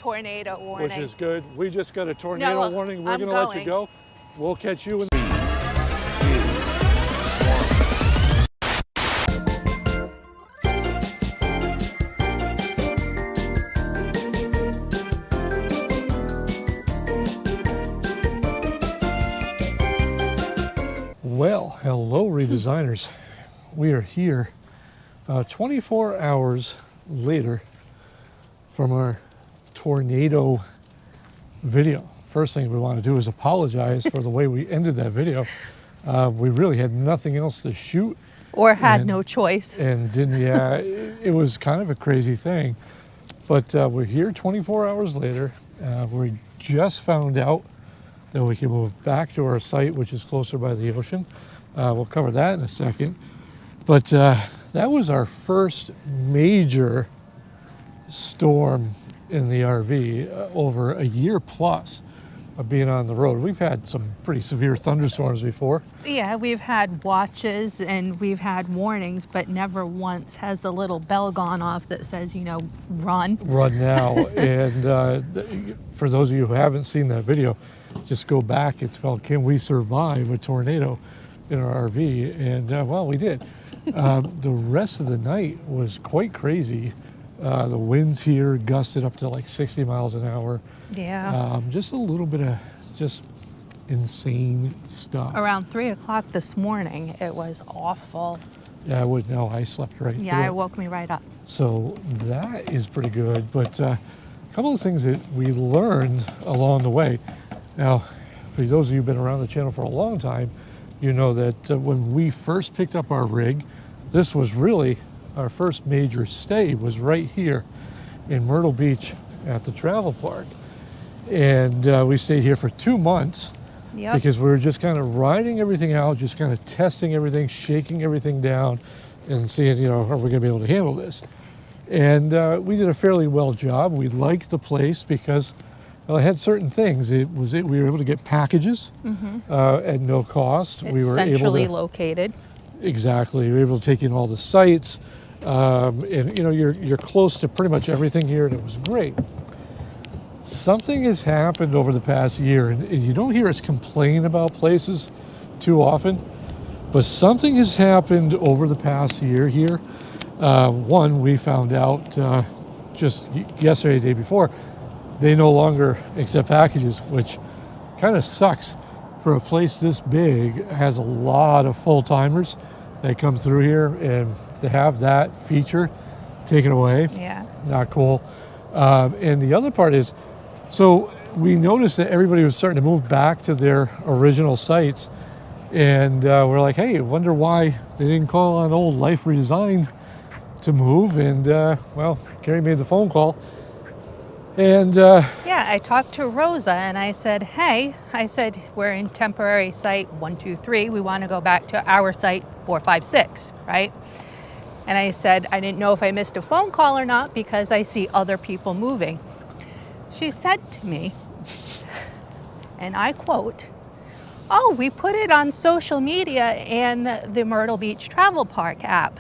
tornado warning. Which is good. We just got a tornado warning. We're going to let you go. We'll catch you in the... Well, hello redesigners. We are here 24 hours later from our tornado video. First thing we want to do is apologize for the way we ended that video. We really had nothing else to shoot. Or had no choice. And didn't, yeah, it was kind of a crazy thing. But we're here 24 hours later. We just found out that we can move back to our site, which is closer by the ocean. We'll cover that in a second. But that was our first major storm in the RV over a year plus of being on the road. We've had some pretty severe thunderstorms before. Yeah, we've had watches and we've had warnings, but never once has the little bell gone off that says, you know, run. Run now. And for those of you who haven't seen that video, just go back. It's called Can We Survive a Tornado in Our RV? And well, we did. The rest of the night was quite crazy. The winds here gusted up to like 60 miles an hour. Yeah. Just a little bit of just insane stuff. Around 3 o'clock this morning, it was awful. Yeah, I would know. I slept right through. Yeah, it woke me right up. So that is pretty good. But a couple of things that we learned along the way. Now, for those of you who've been around the channel for a long time, you know that when we first picked up our rig, this was really our first major stay was right here in Myrtle Beach at the travel park. And we stayed here for 2 months because we were just kind of riding everything out, just kind of testing everything, shaking everything down and seeing, you know, are we going to be able to handle this? And we did a fairly well job. We liked the place because well, it had certain things. We were able to get packages at no cost. It's we were centrally able to, located. Exactly. We were able to take in all the sites. And you know, you're close to pretty much everything here, and it was great. Something has happened over the past year, and you don't hear us complain about places too often, but something has happened over the past year here. One, we found out just yesterday, the day before, they no longer accept packages, which kind of sucks. For a place this big, it has a lot of full-timers that come through here, and to have that feature taken away, not cool. And the other part is, so we noticed that everybody was starting to move back to their original sites, and we're like, hey, I wonder why they didn't call on old Life Redesigned to move. And well, Karri made the phone call. And yeah, I talked to Rosa and I said, hey, we're in temporary site 123. We want to go back to our site 456, right? And I said, I didn't know if I missed a phone call or not because I see other people moving. She said to me, and I quote, oh, we put it on social media and the Myrtle Beach Travel Park app.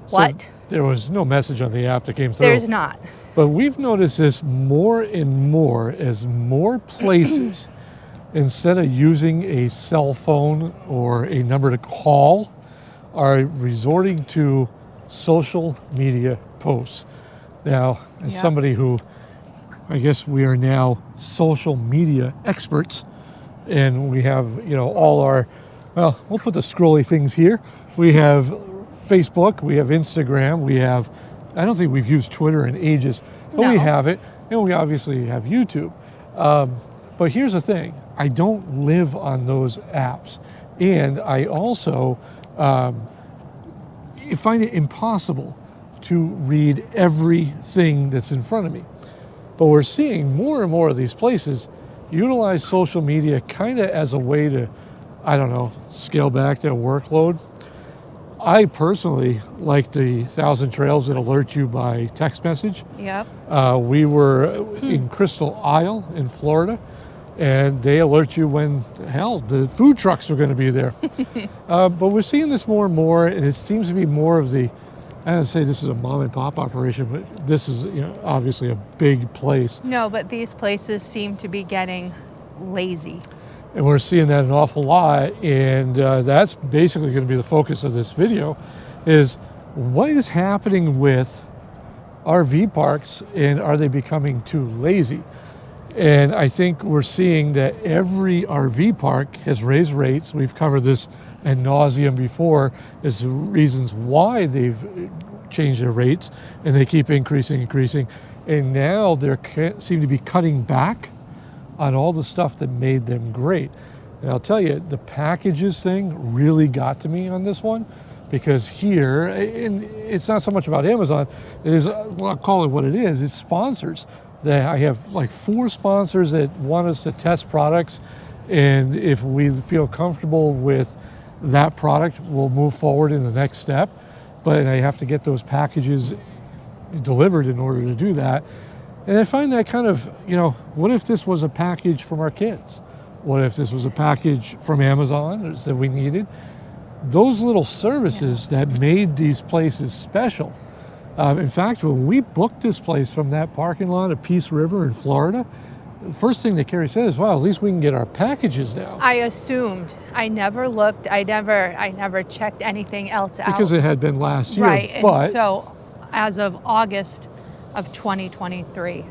What? So there was no message on the app that came through. There's not. But we've noticed this more and more as more places, instead of using a cell phone or a number to call, are resorting to social media posts. Now, as somebody who, I guess we are now social media experts, and we have, you know, all our, well, we'll put the scrolly things here. We have Facebook, we have Instagram, we have, I don't think we've used Twitter in ages, but we have it, and we obviously have YouTube. But here's the thing, I don't live on those apps, and I also find it impossible to read everything that's in front of me. But we're seeing more and more of these places utilize social media kind of as a way to, I don't know, scale back their workload. I personally like the 1,000 Trails that alert you by text message. Yep. We were in Crystal Isle in Florida, and they alert you when, hell, the food trucks are going to be there. But we're seeing this more and more, and it seems to be more of the I don't say this is a mom and pop operation, but this is, you know, obviously a big place. No, but these places seem to be getting lazy. And we're seeing that an awful lot. And that's basically going to be the focus of this video, is what is happening with RV parks, and are they becoming too lazy? And I think we're seeing that every RV park has raised rates. We've covered this ad nauseum before as the reasons why they've changed their rates, and they keep increasing. And now they seem to be cutting back on all the stuff that made them great. And I'll tell you, the packages thing really got to me on this one, because here, and it's not so much about Amazon, it is, well, I'll call it what it is, it's sponsors. I have like 4 sponsors that want us to test products, and if we feel comfortable with that product, we'll move forward in the next step. But I have to get those packages delivered in order to do that. And I find that kind of, you know, what if this was a package from our kids? What if this was a package from Amazon that we needed? Those little services that made these places special. In fact, when we booked this place from that parking lot at Peace River in Florida, the first thing that Karri said is, "Wow, at least we can get our packages now." I assumed. I never looked. I never checked anything else out. Because it had been last year. Right. But and so, as of August of 2023,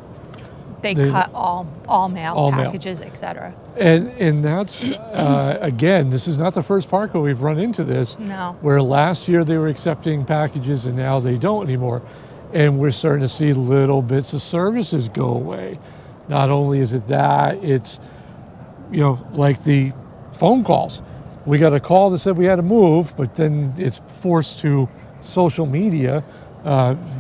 they cut all mail packages, etc. And that's again, this is not the first park where we've run into this. No. Where last year they were accepting packages and now they don't anymore, and we're starting to see little bits of services go away. Not only is it that, it's, you know, like the phone calls. We got a call that said we had to move, but then it's forced to social media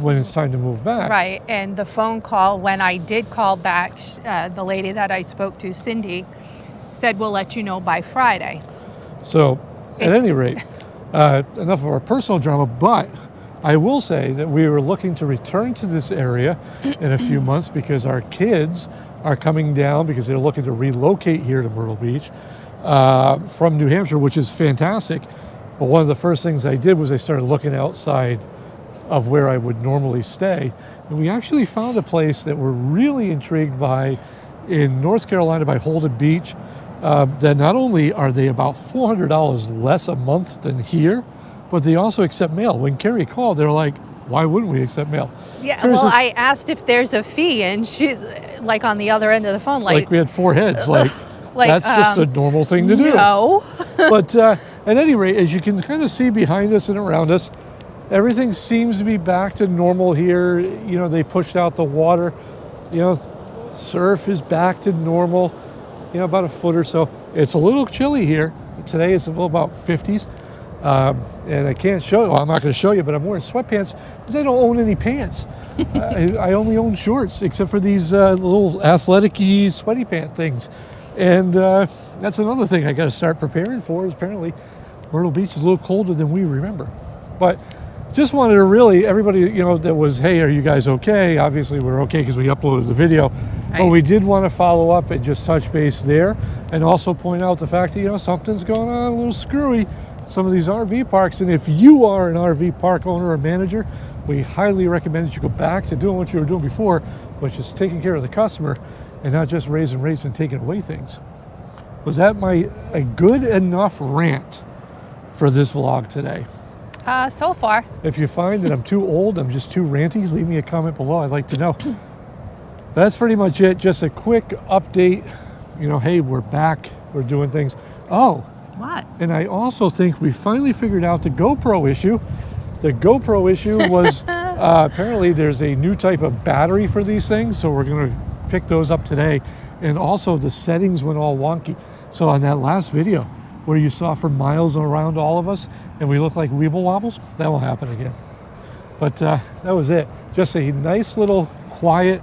when it's time to move back. Right, and the phone call, when I did call back, the lady that I spoke to, Cindy, said we'll let you know by Friday. So, at any rate, enough of our personal drama, but I will say that we were looking to return to this area in a few months because our kids are coming down because they're looking to relocate here to Myrtle Beach from New Hampshire, which is fantastic. But one of the first things I did was I started looking outside of where I would normally stay. And we actually found a place that we're really intrigued by in North Carolina by Holden Beach, that not only are they about $400 less a month than here, but they also accept mail. When Karri called, they were like, why wouldn't we accept mail? Yeah, well, I asked if there's a fee, and she, like on the other end of the phone, like we had 4 heads, like that's just a normal thing to do. No. But at any rate, as you can kind of see behind us and around us, everything seems to be back to normal here. You know, they pushed out the water. You know, surf is back to normal, you know, about a foot or so. It's a little chilly here. Today it's about 50s. And I can't show you, well, I'm not going to show you, but I'm wearing sweatpants because I don't own any pants. I only own shorts, except for these little athletic-y sweaty pant things. And that's another thing I got to start preparing for, is apparently Myrtle Beach is a little colder than we remember. But just wanted to really, everybody, you know, that was, hey, are you guys okay? Obviously we're okay because we uploaded the video. Right. But we did want to follow up and just touch base there, and also point out the fact that, you know, something's going on a little screwy. Some of these RV parks, and if you are an RV park owner or manager, we highly recommend that you go back to doing what you were doing before, which is taking care of the customer and not just raising rates and taking away things. Was that a good enough rant for this vlog today? So far. If you find that I'm too old, I'm just too ranty, leave me a comment below. I'd like to know. That's pretty much it. Just a quick update. You know, hey, we're back. We're doing things. Oh. What? And I also think we finally figured out the GoPro issue. The GoPro issue was apparently there's a new type of battery for these things, so we're going to pick those up today. And also the settings went all wonky. So on that last video where you saw for miles around all of us and we look like weeble wobbles, that will happen again. But that was it. Just a nice little quiet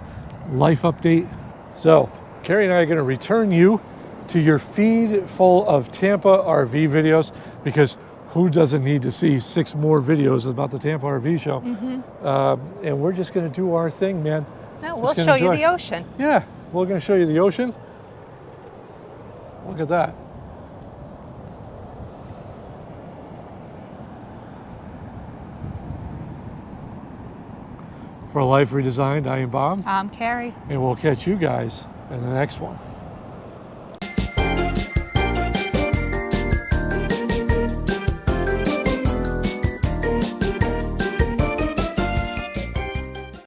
life update. So Karri and I are going to return you to your feed full of Tampa RV videos, because who doesn't need to see 6 more videos about the Tampa RV show? Mm-hmm. And we're just going to do our thing, man. No, we'll show you the ocean. Yeah, we're going to show you the ocean. Look at that. For Life Redesigned, I am Bob, I'm Karri. and we'll catch you guys in the next one.